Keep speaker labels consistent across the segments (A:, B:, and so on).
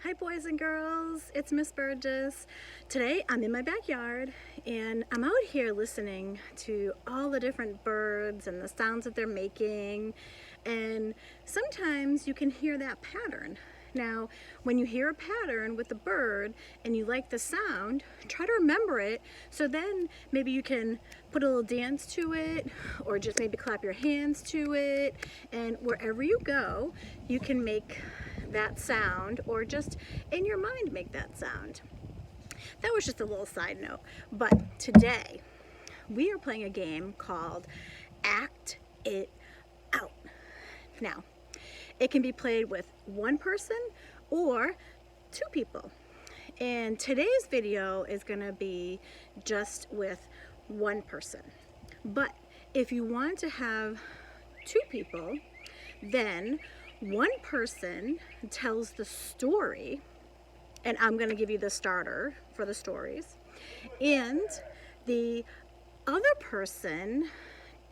A: Hi boys and girls, it's Miss Burgess. Today I'm in my backyard and I'm out here listening to all the different birds and the sounds that they're making, and sometimes you can hear that pattern. Now, when you hear a pattern with the bird and you like the sound, try to remember it so then maybe you can put a little dance to it or just maybe clap your hands to it, and wherever you go you can make that sound or just in your mind make that sound. That was just a little side note, but today we are playing a game called Act It Out. Now, it can be played with one person or two people. And today's video is going to be just with one person. But if you want to have two people, then one person tells the story, and I'm going to give you the starter for the stories, and the other person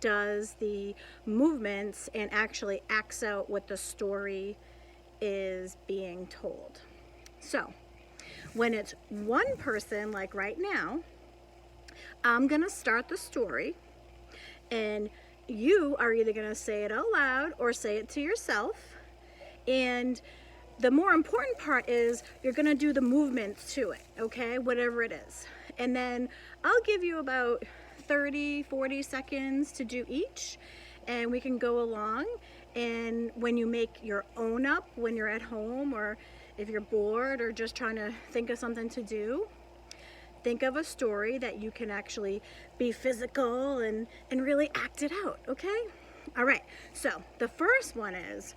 A: does the movements and actually acts out what the story is being told. So when it's one person, like right now, I'm gonna start the story and you are either gonna say it out loud or say it to yourself, and the more important part is you're gonna do the movements to it, okay, whatever it is. And then I'll give you about 30-40 seconds to do each, and we can go along, and when you make your own up when you're at home or if you're bored or just trying to think of something to do, think of a story that you can actually be physical and really act it out, okay? All right, so the first one is,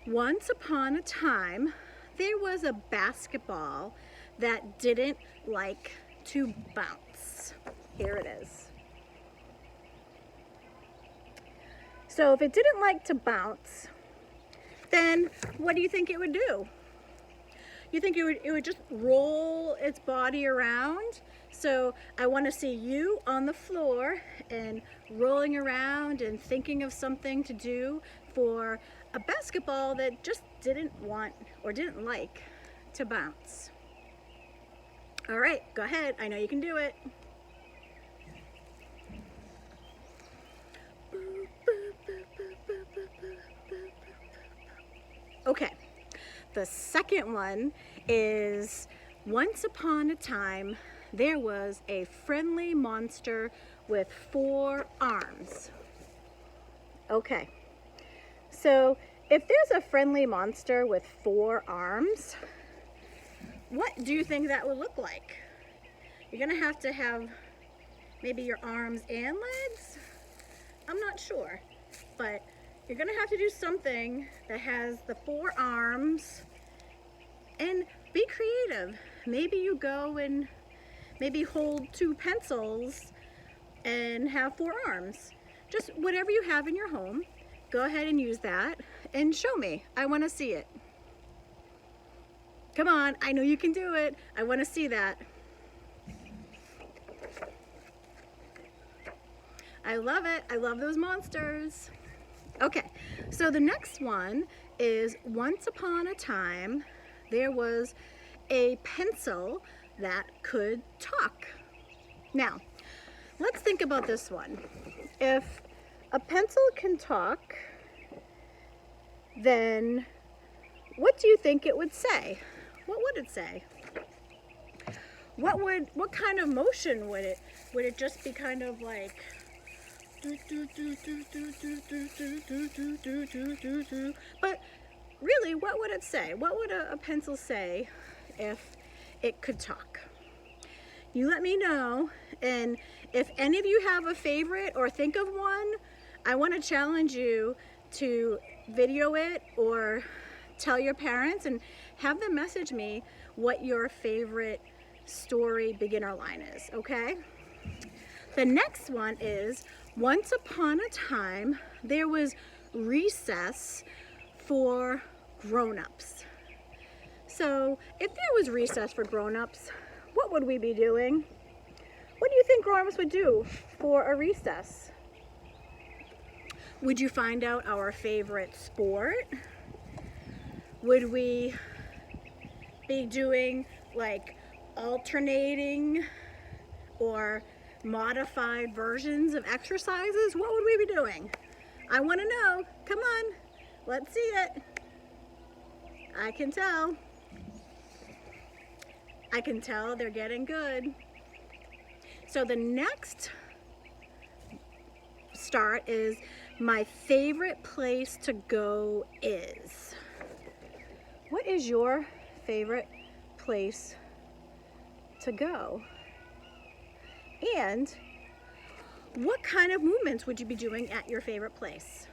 A: once upon a time there was a basketball that didn't like to bounce. Here it is. So if it didn't like to bounce, then what do you think it would do? You think it would just roll its body around? So I want to see you on the floor and rolling around and thinking of something to do for a basketball that just didn't want or didn't like to bounce. All right, go ahead. I know you can do it. Okay, the second one is, once upon a time there was a friendly monster with 4 arms. Okay, so if there's a friendly monster with 4 arms, what do you think that would look like? You're gonna have to have maybe your arms and legs? I'm not sure, but you're gonna have to do something that has the 4 arms and be creative. Maybe you go and maybe hold 2 pencils and have 4 arms. Just whatever you have in your home, go ahead and use that and show me. I wanna see it. Come on, I know you can do it. I wanna see that. I love it. I love those monsters. Okay, so the next one is, once upon a time there was a pencil that could talk. Now, let's think about this one. If a pencil can talk, then what do you think it would say? What would it say? What kind of motion would it? Would it just be kind of like but really, what would it say? What would a pencil say if it could talk? You let me know, and if any of you have a favorite or think of one, I want to challenge you to video it or tell your parents and have them message me what your favorite story beginner line is, okay? The next one is, once upon a time there was recess for grown-ups. So if there was recess for grown-ups, what would we be doing? What do you think grown-ups would do for a recess? Would you find out our favorite sport? Would we be doing like alternating or modified versions of exercises, what would we be doing? I want to know. Come on, let's see it. I can tell. I can tell they're getting good. So the next start is my favorite place to go is. What is your favorite place to go? And what kind of movements would you be doing at your favorite place?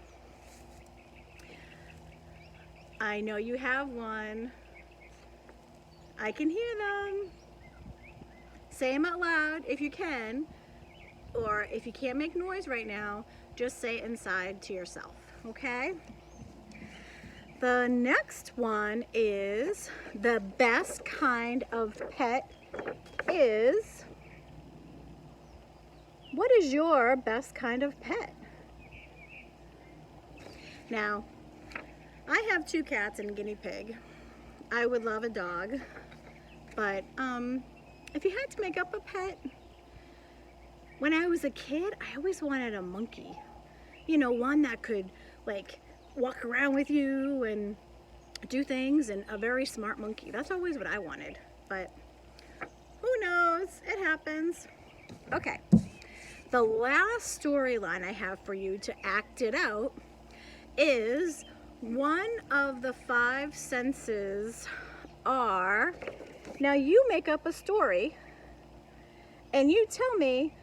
A: I know you have one. I can hear them. Say them out loud if you can, or if you can't make noise right now, just say it inside to yourself, okay? The next one is the best kind of pet is. What is your best kind of pet? Now, I have 2 cats and a guinea pig. I would love a dog, but if you had to make up a pet, when I was a kid, I always wanted a monkey. You know, one that could like walk around with you and do things, and a very smart monkey. That's always what I wanted, but who knows? It happens. Okay, the last storyline I have for you to act it out is one of the 5 senses are, now you make up a story and you tell me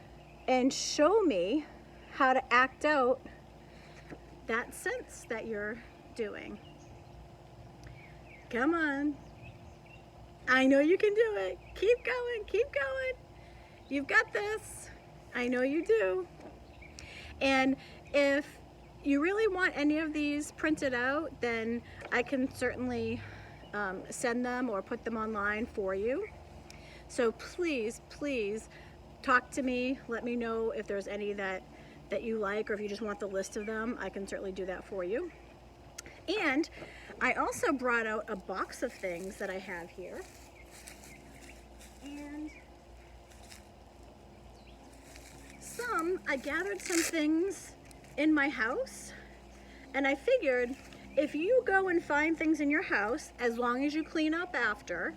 A: and show me how to act out that sense that you're doing. Come on. I know you can do it. Keep going, keep going. You've got this. I know you do. And if you really want any of these printed out, then I can certainly send them or put them online for you. So please, please talk to me. Let me know if there's any that you like, or if you just want the list of them, I can certainly do that for you. And I also brought out a box of things that I have here. And I gathered some things in my house, and I figured if you go and find things in your house, as long as you clean up after,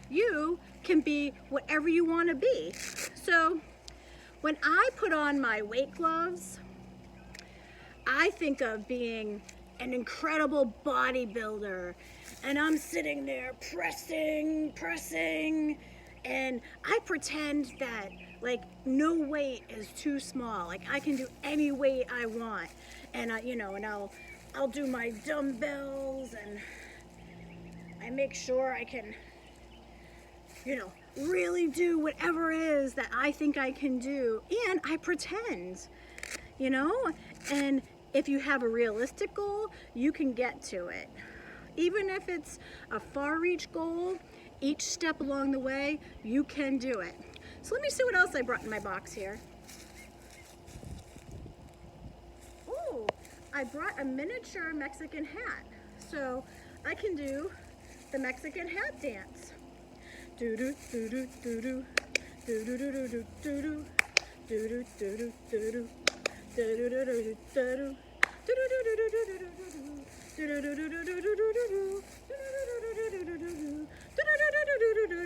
A: you can be whatever you want to be. So when I put on my weight gloves, I think of being an incredible bodybuilder, and I'm sitting there pressing, and I pretend that like no weight is too small. Like I can do any weight I want, and I'll do my dumbbells, and I make sure I can, really do whatever it is that I think I can do, and I pretend, and if you have a realistic goal, you can get to it. Even if it's a far reach goal, each step along the way, you can do it. So let me see what else I brought in my box here. Oh, I brought a miniature Mexican hat. So I can do the Mexican hat dance. Do do do do do do do do do do do do do do do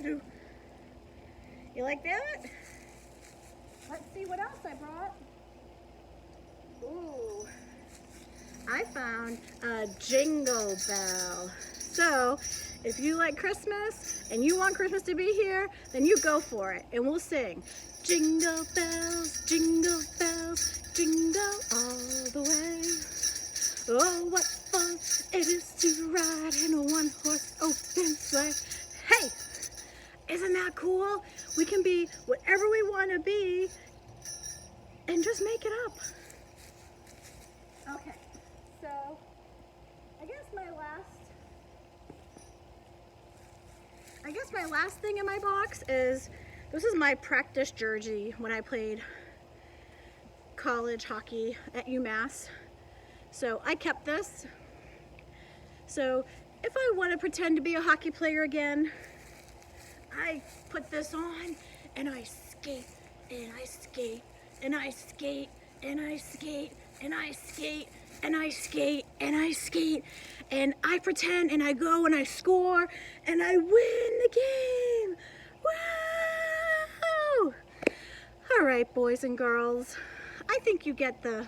A: do. You like that? Let's see what else I brought. Ooh, I found a jingle bell. So if you like Christmas and you want Christmas to be here, then you go for it and we'll sing. Jingle bells, jingle all the way. Oh, what fun it is to ride in a one-horse open sleigh. Hey, isn't that cool? We can be whatever we want to be and just make it up. Okay, so I guess my last thing in my box is, this is my practice jersey when I played college hockey at UMass. So I kept this. So if I want to pretend to be a hockey player again, I put this on and I skate and I skate and I skate and I skate and I skate and I skate and I skate and I pretend and I go and I score and I win the game. Wow! All right, boys and girls, I think you get the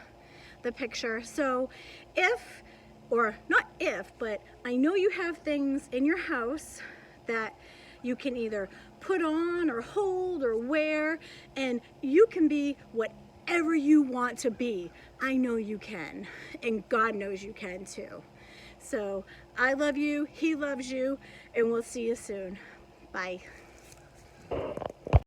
A: picture. So if, or not if, but I know you have things in your house that you can either put on or hold or wear, and you can be whatever you want to be. I know you can, and God knows you can too. So I love you, he loves you, and we'll see you soon. Bye.